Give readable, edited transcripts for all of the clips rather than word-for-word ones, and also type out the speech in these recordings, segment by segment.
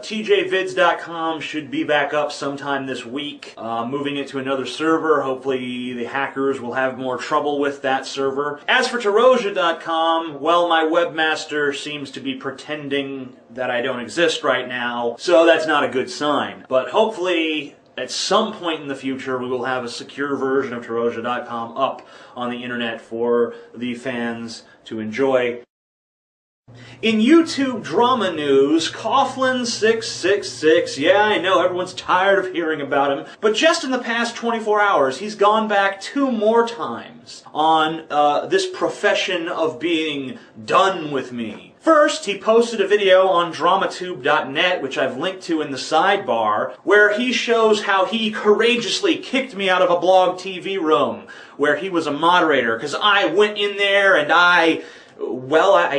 TJvids.com should be back up sometime this week. Moving it to another server. Hopefully the hackers will have more trouble with that server. As for Tarosia.com, well, my webmaster seems to be pretending that I don't exist right now, so that's not a good sign. But hopefully, at some point in the future, we will have a secure version of Tarosia.com up on the internet for the fans to enjoy. In YouTube drama news, Coughlin666, yeah, I know, everyone's tired of hearing about him, but just in the past 24 hours, he's gone back 2 more times on this profession of being done with me. First, he posted a video on dramatube.net, which I've linked to in the sidebar, where he shows how he courageously kicked me out of a blog TV room, where he was a moderator, because I went in there and I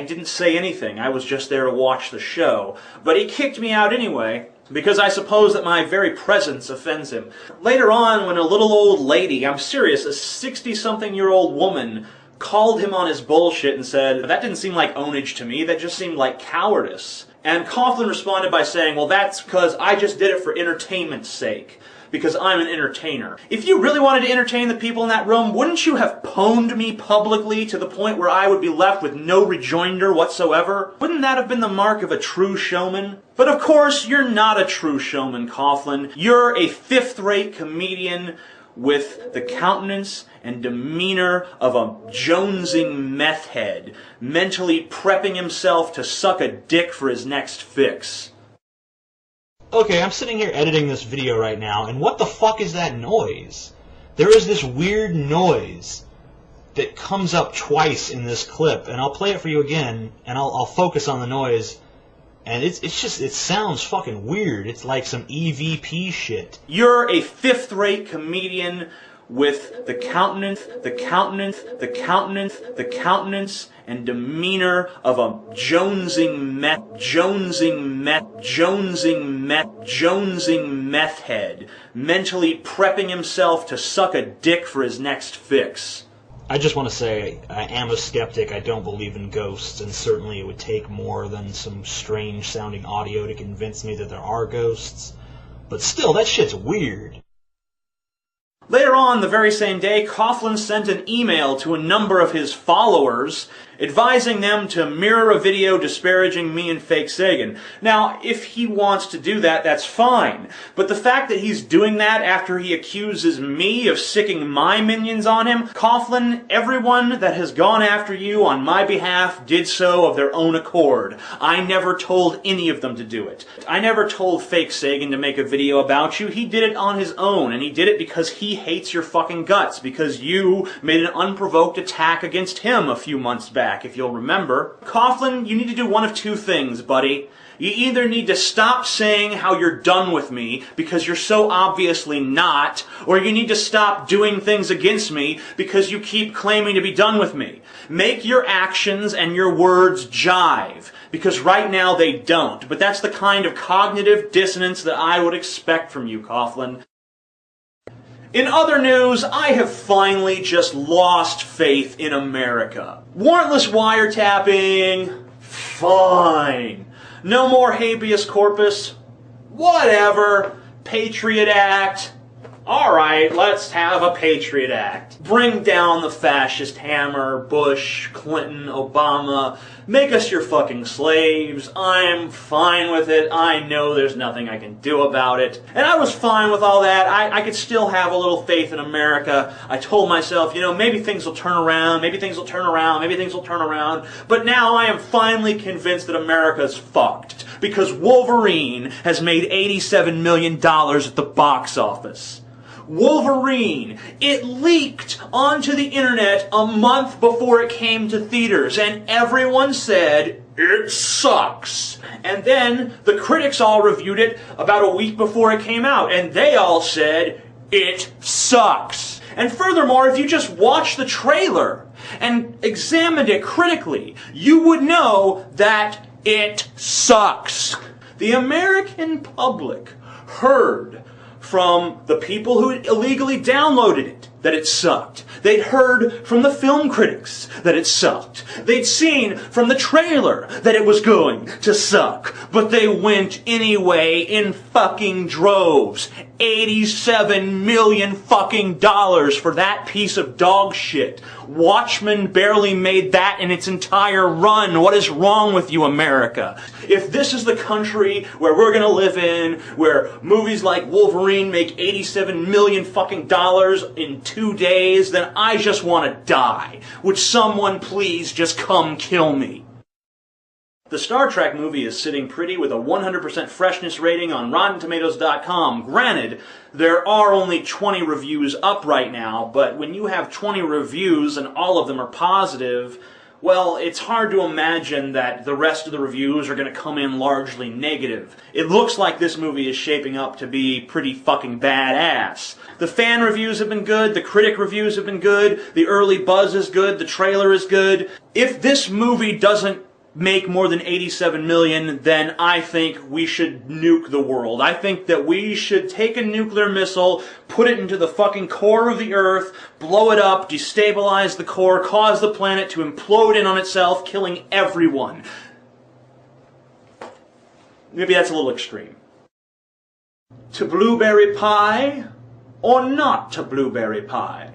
didn't say anything. I was just there to watch the show. But he kicked me out anyway, because I suppose that my very presence offends him. Later on, when a little old lady, I'm serious, a 60-something-year-old woman, called him on his bullshit and said, "That didn't seem like ownage to me, that just seemed like cowardice." And Coughlin responded by saying, "Well, that's because I just did it for entertainment's sake. Because I'm an entertainer." If you really wanted to entertain the people in that room, wouldn't you have pwned me publicly to the point where I would be left with no rejoinder whatsoever? Wouldn't that have been the mark of a true showman? But of course, you're not a true showman, Coughlin. You're a fifth-rate comedian with the countenance and demeanor of a jonesing meth head, mentally prepping himself to suck a dick for his next fix. Okay, I'm sitting here editing this video right now, and what the fuck is that noise? There is this weird noise that comes up twice in this clip, and I'll play it for you again, and I'll focus on the noise, and it sounds fucking weird. It's like some EVP shit. You're a fifth-rate comedian with the countenance and demeanor of a jonesing meth head, mentally prepping himself to suck a dick for his next fix. I just want to say, I am a skeptic. I don't believe in ghosts, and certainly it would take more than some strange-sounding audio to convince me that there are ghosts. But still, that shit's weird. Later on, the very same day, Coughlin sent an email to a number of his followers advising them to mirror a video disparaging me and Fake Sagan. Now, if he wants to do that, that's fine. But the fact that he's doing that after he accuses me of sicking my minions on him, Coughlin, everyone that has gone after you on my behalf did so of their own accord. I never told any of them to do it. I never told Fake Sagan to make a video about you. He did it on his own, and he did it because he hates your fucking guts, because you made an unprovoked attack against him a few months back, if you'll remember. Coughlin, you need to do one of 2 things, buddy. You either need to stop saying how you're done with me, because you're so obviously not, or you need to stop doing things against me, because you keep claiming to be done with me. Make your actions and your words jive, because right now they don't. But that's the kind of cognitive dissonance that I would expect from you, Coughlin. In other news, I have finally just lost faith in America. Warrantless wiretapping? Fine. No more habeas corpus? Whatever. Patriot Act? Alright, let's have a Patriot Act. Bring down the fascist hammer, Bush, Clinton, Obama. Make us your fucking slaves. I'm fine with it. I know there's nothing I can do about it. And I was fine with all that. I could still have a little faith in America. I told myself, maybe things will turn around, maybe things will turn around, maybe things will turn around. But now I am finally convinced that America's fucked. Because Wolverine has made $87 million at the box office. Wolverine. It leaked onto the internet a month before it came to theaters, and everyone said, it sucks. And then the critics all reviewed it about a week before it came out, and they all said, it sucks. And furthermore, if you just watched the trailer and examined it critically, you would know that it sucks. The American public heard from the people who illegally downloaded it that it sucked. They'd heard from the film critics that it sucked. They'd seen from the trailer that it was going to suck. But they went anyway in fucking droves. $87 million fucking dollars for that piece of dog shit. Watchmen barely made that in its entire run. What is wrong with you, America? If this is the country where we're gonna live in, where movies like Wolverine make $87 million fucking dollars in 2 days, then I just want to die. Would someone please just come kill me? The Star Trek movie is sitting pretty with a 100% freshness rating on RottenTomatoes.com. Granted, there are only 20 reviews up right now, but when you have 20 reviews and all of them are positive, well, it's hard to imagine that the rest of the reviews are going to come in largely negative. It looks like this movie is shaping up to be pretty fucking badass. The fan reviews have been good, the critic reviews have been good, the early buzz is good, the trailer is good. If this movie doesn't make more than 87 million, then I think we should nuke the world. I think that we should take a nuclear missile, put it into the fucking core of the Earth, blow it up, destabilize the core, cause the planet to implode in on itself, killing everyone. Maybe that's a little extreme. To blueberry pie, or not to blueberry pie?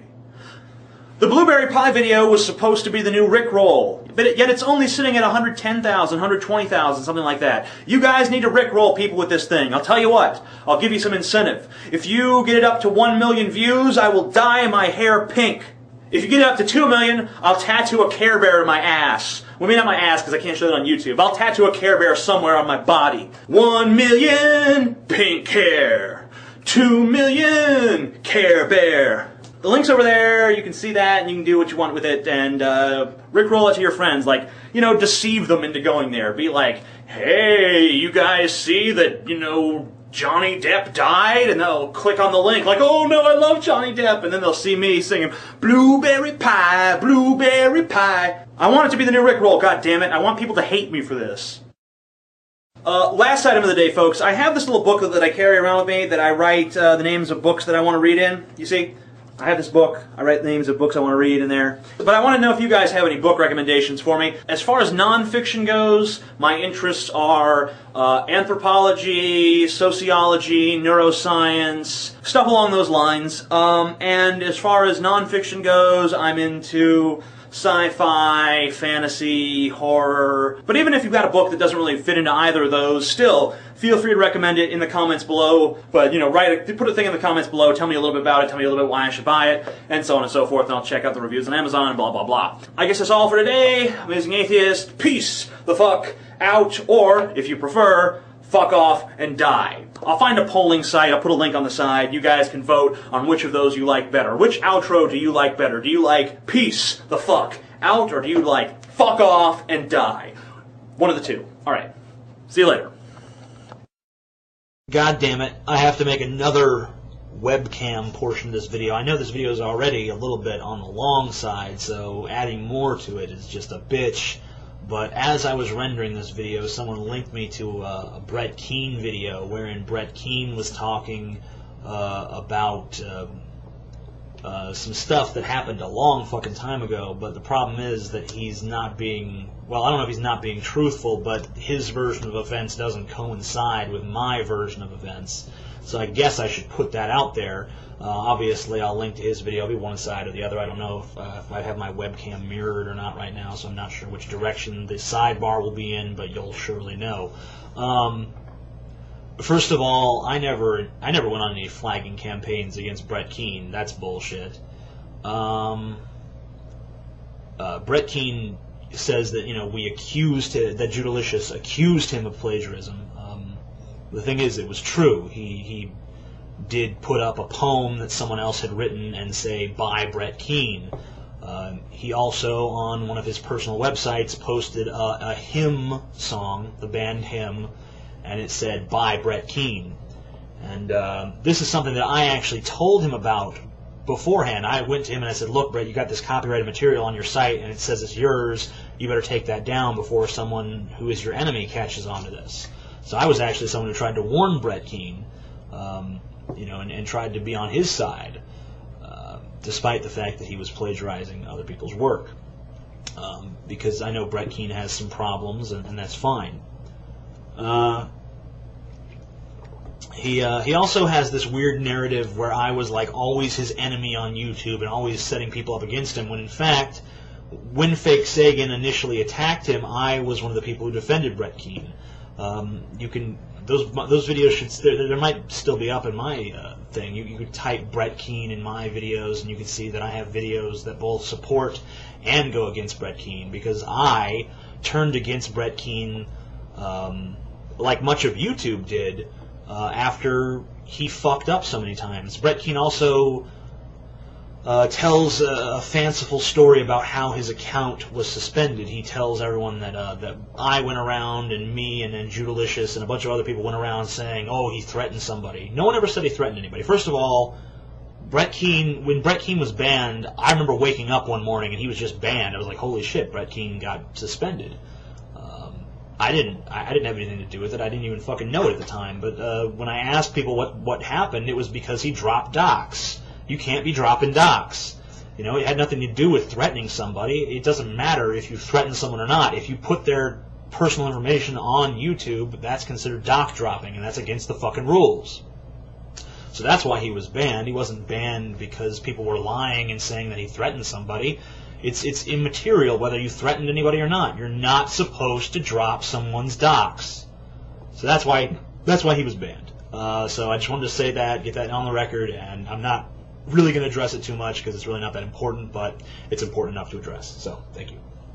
The Blueberry Pie video was supposed to be the new Rickroll, but yet it's only sitting at 110,000, 120,000, something like that. You guys need to Rickroll people with this thing. I'll tell you what, I'll give you some incentive. If you get it up to 1 million views, I will dye my hair pink. If you get it up to 2 million, I'll tattoo a Care Bear in my ass. Well, maybe not my ass, because I can't show that on YouTube. I'll tattoo a Care Bear somewhere on my body. 1 million pink hair. 2 million Care Bear. The link's over there, you can see that, and you can do what you want with it, and Rickroll it to your friends, like, you know, deceive them into going there. Be like, hey, you guys see that, you know, Johnny Depp died? And they'll click on the link, like, oh no, I love Johnny Depp, and then they'll see me singing, blueberry pie, blueberry pie. I want it to be the new Rickroll, god damn it, I want people to hate me for this. Last item of the day, folks, I have this little booklet that I carry around with me that I write the names of books that I want to read in, you see? I have this book. I write the names of books I want to read in there. But I want to know if you guys have any book recommendations for me. As far as nonfiction goes, my interests are anthropology, sociology, neuroscience, stuff along those lines. And as far as nonfiction goes, I'm into sci-fi, fantasy, horror. But even if you've got a book that doesn't really fit into either of those, still, feel free to recommend it in the comments below. But, you know, put a thing in the comments below, tell me a little bit about it, tell me a little bit why I should buy it, and so on and so forth, and I'll check out the reviews on Amazon, and blah, blah, blah. I guess that's all for today. Amazing Atheist, peace the fuck out, or, if you prefer, fuck off and die. I'll find a polling site, I'll put a link on the side, you guys can vote on which of those you like better. Which outro do you like better? Do you like peace the fuck out, or do you like fuck off and die? One of the two. Alright. See you later. God damn it, I have to make another webcam portion of this video. I know this video is already a little bit on the long side, so adding more to it is just a bitch. But as I was rendering this video, someone linked me to a Brett Keane video wherein Brett Keane was talking about some stuff that happened a long fucking time ago, but the problem is that he's not being, well, I don't know if he's not being truthful, but his version of events doesn't coincide with my version of events. So I guess I should put that out there. Obviously, I'll link to his video. It'll be one side or the other. I don't know if I have my webcam mirrored or not right now, so I'm not sure which direction the sidebar will be in, but you'll surely know. First of all, I never went on any flagging campaigns against Brett Keane. That's bullshit. Brett Keane says that, you know, that Judalicious accused him of plagiarism. The thing is, it was true. He did put up a poem that someone else had written and say, by Brett Keane. He also, on one of his personal websites, posted a hymn song, the band Hymn, and it said, by Brett Keane. And this is something that I actually told him about beforehand. I went to him and I said, look, Brett, you got this copyrighted material on your site, and it says it's yours. You better take that down before someone who is your enemy catches on to this. So I was actually someone who tried to warn Brett Keane, you know, and tried to be on his side. despite the fact that he was plagiarizing other people's work. Because I know Brett Keane has some problems, and that's fine. He also has this weird narrative where I was like always his enemy on YouTube and always setting people up against him, when in fact, when Fake Sagan initially attacked him, I was one of the people who defended Brett Keane. You can those videos should there might still be up in my thing. You could type Brett Keane in my videos, and you can see that I have videos that both support and go against Brett Keane, because I turned against Brett Keane like much of YouTube did after he fucked up so many times. Brett Keane also tells a fanciful story about how his account was suspended. He tells everyone that that I went around, and me and Judalicious and a bunch of other people went around saying, oh, he threatened somebody. No one ever said he threatened anybody. First of all, when Brett Keane was banned, I remember waking up one morning and he was just banned. I was like, holy shit, Brett Keane got suspended. I didn't have anything to do with it. I didn't even fucking know it at the time. But when I asked people what happened, it was because he dropped docs. You can't be dropping docs. You know, it had nothing to do with threatening somebody. It doesn't matter if you threaten someone or not. If you put their personal information on YouTube, that's considered doc dropping, and that's against the fucking rules. So that's why he was banned. He wasn't banned because people were lying and saying that he threatened somebody. It's immaterial whether you threatened anybody or not. You're not supposed to drop someone's docs. So that's why he was banned. So I just wanted to say that, get that on the record, and I'm not really going to address it too much because it's really not that important, but it's important enough to address. So, thank you.